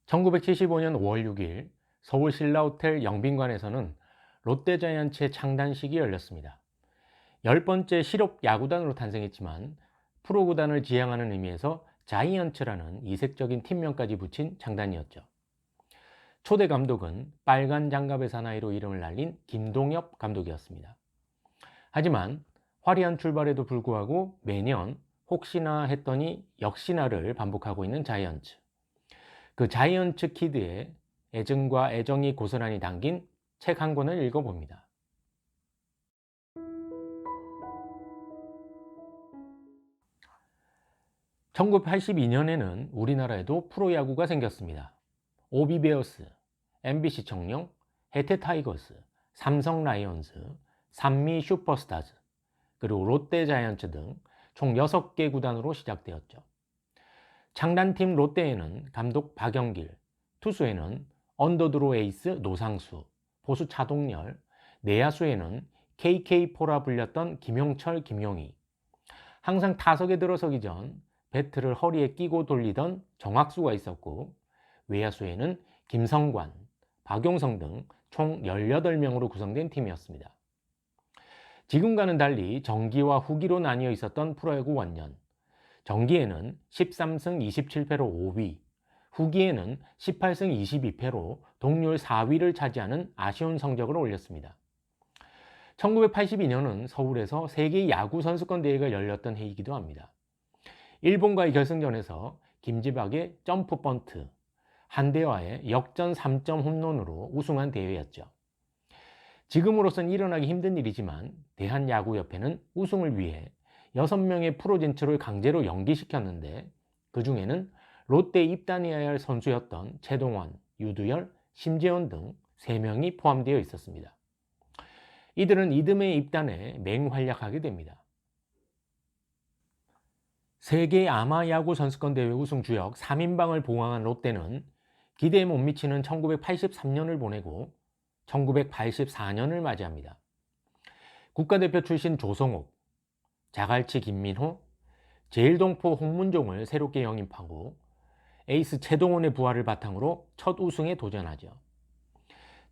1975년 5월 6일 서울 신라호텔 영빈관에서는 롯데자이언츠의 창단식이 열렸습니다. 10번째 실업 야구단으로 탄생했지만 프로구단을 지향하는 의미에서 자이언츠라는 이색적인 팀명까지 붙인 창단이었죠. 초대 감독은 빨간 장갑의 사나이로 이름을 날린 김동엽 감독이었습니다. 하지만 화려한 출발에도 불구하고 매년 혹시나 했더니 역시나를 반복하고 있는 자이언츠. 그 자이언츠 키드의 애증과 애정이 고스란히 담긴 책 한 권을 읽어봅니다. 1982년에는 우리나라에도 프로야구가 생겼습니다. 오비베어스, MBC 청룡, 해태 타이거스, 삼성 라이온즈, 산미 슈퍼스타즈, 그리고 롯데 자이언츠 등 총 6개 구단으로 시작되었죠. 창단팀 롯데에는 감독 박영길, 투수에는 언더드로 에이스 노상수, 포수 차동열, 내야수에는 KK4라 불렸던 김용철, 김용희, 항상 타석에 들어서기 전 배트를 허리에 끼고 돌리던 정학수가 있었고, 외야수에는 김성관, 박용성 등 총 18명으로 구성된 팀이었습니다. 지금과는 달리 정기와 후기로 나뉘어 있었던 프로야구 원년, 정기에는 13승 27패로 5위, 후기에는 18승 22패로 동률 4위를 차지하는 아쉬운 성적을 올렸습니다. 1982년은 서울에서 세계 야구 선수권 대회가 열렸던 해이기도 합니다. 일본과의 결승전에서 김지박의 점프 번트, 한대화의 역전 3점 홈런으로 우승한 대회였죠. 지금으로선 일어나기 힘든 일이지만 대한야구협회는 우승을 위해 6명의 프로 진출을 강제로 연기시켰는데, 그 중에는 롯데에 입단해야 할 선수였던 최동원, 유두열, 심재원 등 3명이 포함되어 있었습니다. 이들은 이듬해 입단해 맹활약하게 됩니다. 세계 아마야구 선수권 대회 우승 주역 3인방을 보강한 롯데는 기대에 못 미치는 1983년을 보내고 1984년을 맞이합니다. 국가대표 출신 조성욱, 자갈치 김민호, 제일동포 홍문종을 새롭게 영입하고 에이스 최동원의 부활을 바탕으로 첫 우승에 도전하죠.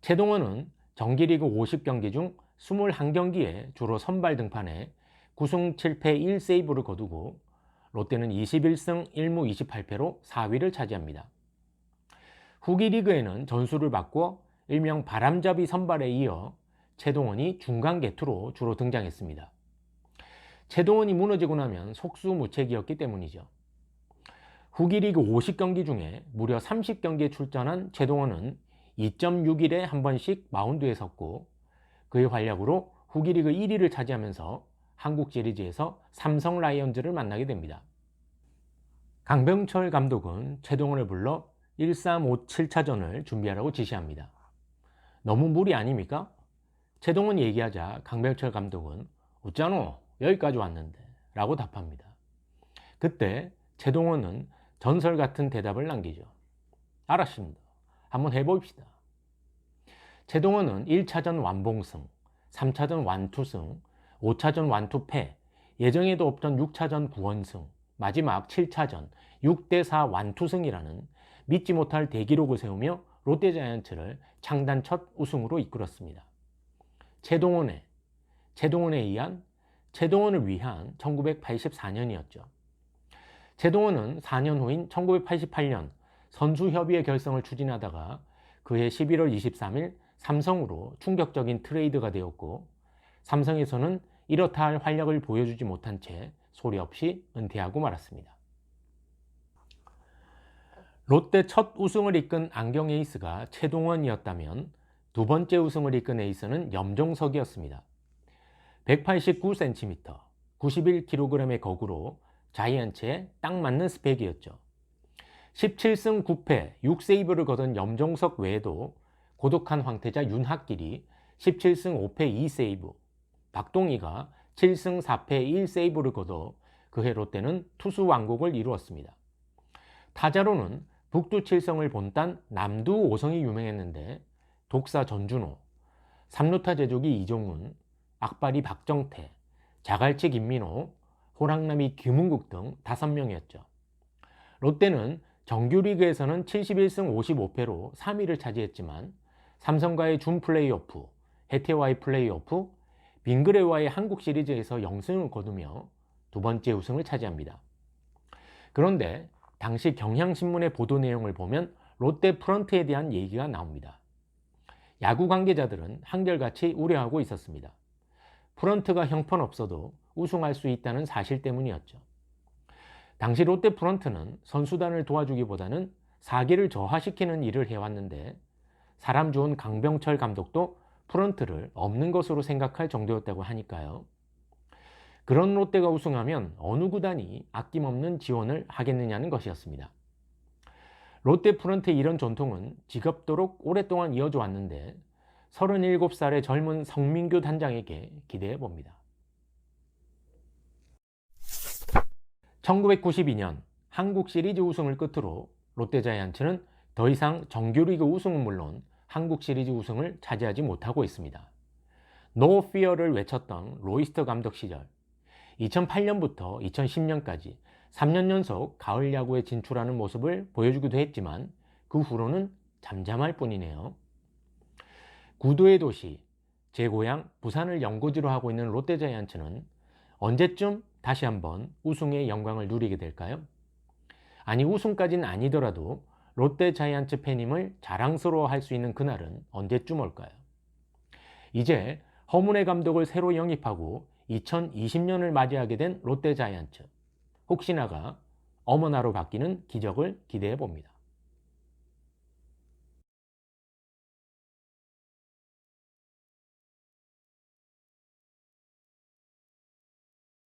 최동원은 정기리그 50경기 중 21경기에 주로 선발 등판해 9승 7패 1세이브를 거두고 롯데는 21승 1무 28패로 4위를 차지합니다. 후기 리그에는 전술을 바꿔 일명 바람잡이 선발에 이어 최동원이 중간 개투로 주로 등장했습니다. 최동원이 무너지고 나면 속수무책이었기 때문이죠. 후기 리그 50경기 중에 무려 30경기에 출전한 최동원은 2.6일에 한 번씩 마운드에 섰고, 그의 활약으로 후기 리그 1위를 차지하면서 한국 시리즈에서 삼성 라이온즈를 만나게 됩니다. 강병철 감독은 최동원을 불러 1357차전을 준비하라고 지시합니다. 너무 무리 아닙니까? 최동원이 얘기하자 강병철 감독은 웃자노 여기까지 왔는데 라고 답합니다. 그때 최동원은 전설 같은 대답을 남기죠. 알았습니다. 한번 해봅시다. 최동원은 1차전 완봉승, 3차전 완투승, 5차전 완투패, 예정에도 없던 6차전 9원승, 마지막 7차전 6대4 완투승이라는 믿지 못할 대기록을 세우며 롯데자이언츠를 창단 첫 우승으로 이끌었습니다. 최동원에 의한, 최동원을 위한 1984년이었죠. 최동원은 4년 후인 1988년 선수협의회 결성을 추진하다가 그해 11월 23일 삼성으로 충격적인 트레이드가 되었고, 삼성에서는 이렇다 할 활약을 보여주지 못한 채 소리 없이 은퇴하고 말았습니다. 롯데 첫 우승을 이끈 안경 에이스가 최동원이었다면 두 번째 우승을 이끈 에이스는 염종석이었습니다. 189cm, 91kg의 거구로 자이언츠에 딱 맞는 스펙이었죠. 17승 9패 6세이브를 거둔 염종석 외에도 고독한 황태자 윤학길이 17승 5패 2세이브, 박동희가 7승 4패 1세이브를 거둬 그해 롯데는 투수 왕국을 이루었습니다. 타자로는 북두 7성을 본딴 남두 5성이 유명했는데 독사 전준호, 삼루타 제조기 이종훈, 악바리 박정태, 자갈치 김민호, 호랑나비 김은국 등 5명이었죠. 롯데는 정규리그에서는 71승 55패로 3위를 차지했지만 삼성과의 준 플레이오프, 해태와의 플레이오프, 빙그레와의 한국 시리즈에서 0승을 거두며 두 번째 우승을 차지합니다. 그런데 당시 경향신문의 보도 내용을 보면 롯데 프런트에 대한 얘기가 나옵니다. 야구 관계자들은 한결같이 우려하고 있었습니다. 프런트가 형편없어도 우승할 수 있다는 사실 때문이었죠. 당시 롯데 프런트는 선수단을 도와주기보다는 사기를 저하시키는 일을 해왔는데 사람 좋은 강병철 감독도 프런트를 없는 것으로 생각할 정도였다고 하니까요. 그런 롯데가 우승하면 어느 구단이 아낌없는 지원을 하겠느냐는 것이었습니다. 롯데 프런트의 이런 전통은 지겹도록 오랫동안 이어져 왔는데 37살의 젊은 성민규 단장에게 기대해 봅니다. 1992년 한국 시리즈 우승을 끝으로 롯데자이언츠는 더 이상 정규리그 우승은 물론 한국 시리즈 우승을 차지하지 못하고 있습니다. No fear를 외쳤던 로이스터 감독 시절 2008년부터 2010년까지 3년 연속 가을 야구에 진출하는 모습을 보여주기도 했지만 그 후로는 잠잠할 뿐이네요. 구도의 도시, 제 고향 부산을 연고지로 하고 있는 롯데자이언츠는 언제쯤 다시 한번 우승의 영광을 누리게 될까요? 아니 우승까지는 아니더라도 롯데자이언츠 팬임을 자랑스러워할 수 있는 그날은 언제쯤 올까요? 이제 허문회 감독을 새로 영입하고 2020년을 맞이하게 된 롯데자이언츠. 혹시나가 어머나로 바뀌는 기적을 기대해 봅니다.